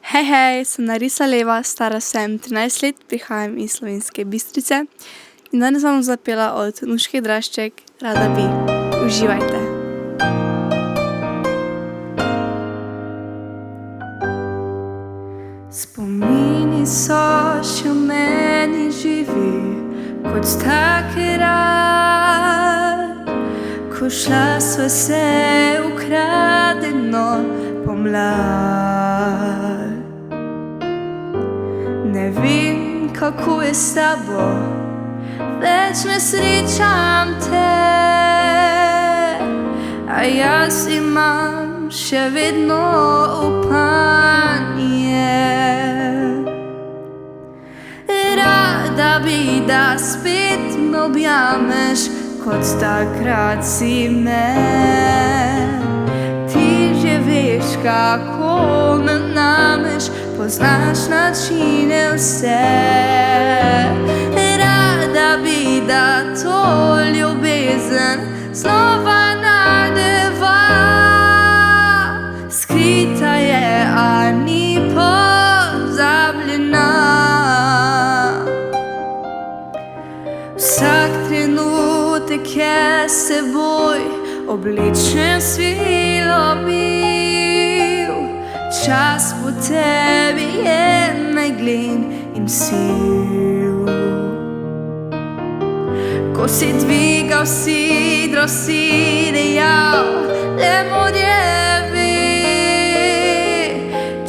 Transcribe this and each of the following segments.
Hej, hej, sem Narisa Leva, stara sem 13 let, prihajam iz Slovenske Bistrice in danes vam bom zapela od Nuške Drašček Rada bi. Uživajte. Spomini so še v meni živi kot takrat, ko šla sva se ukradeno pomlad. Ne vem, kako je s tabo, več ne srečam te, a jaz imam še vedno upanje. Rada bi, da spet me objameš, kot takrat si me. Ti že veš, kako me nameš, poznaš načine vse. Rada bi, da to ljubezen znova najdeva. Skrita je, a ni pozabljena. Vsak trenutek je s seboj obličen svilo bil. Čas po tebi je meglen in siv. Ko si dvigal sidro, si dejal, le modjevi.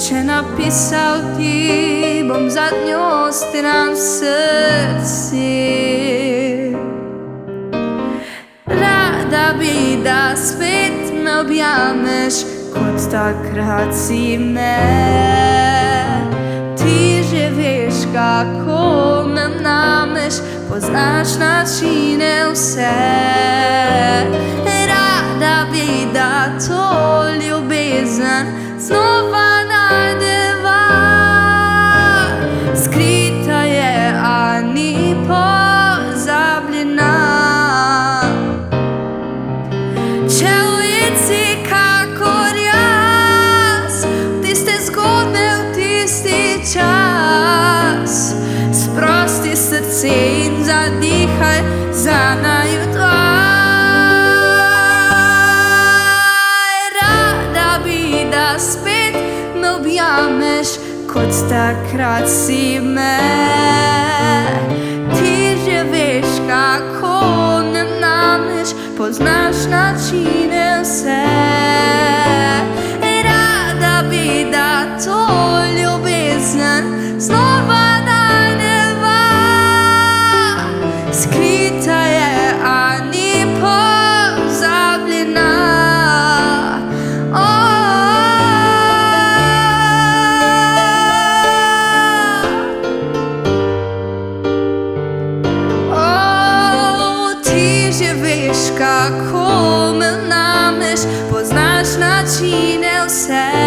Če napisal ti bom zadnjo stran v srci. Rada bi, da spet me objameš, kot takrat si me. Ti že veš, kako me nameš, poznaš načine vse. Rada bi, da to ljubezen znova najdeva. Skrita je, a ni pozabljena. Če ujet si kakor jaz, v tiste zgodbe, v tisti čas, sprosti srce in zadihaj za naju dva. Rada bi, da spet me objameš, kot takrat si me. Ti že veš, kako me nameš, poznaš načine vse. Rada bi, da to ljubezen znova najdeva. Skrita je, a ni pozabljena. Ti že veš, kako me nameš, poznaš načine vse.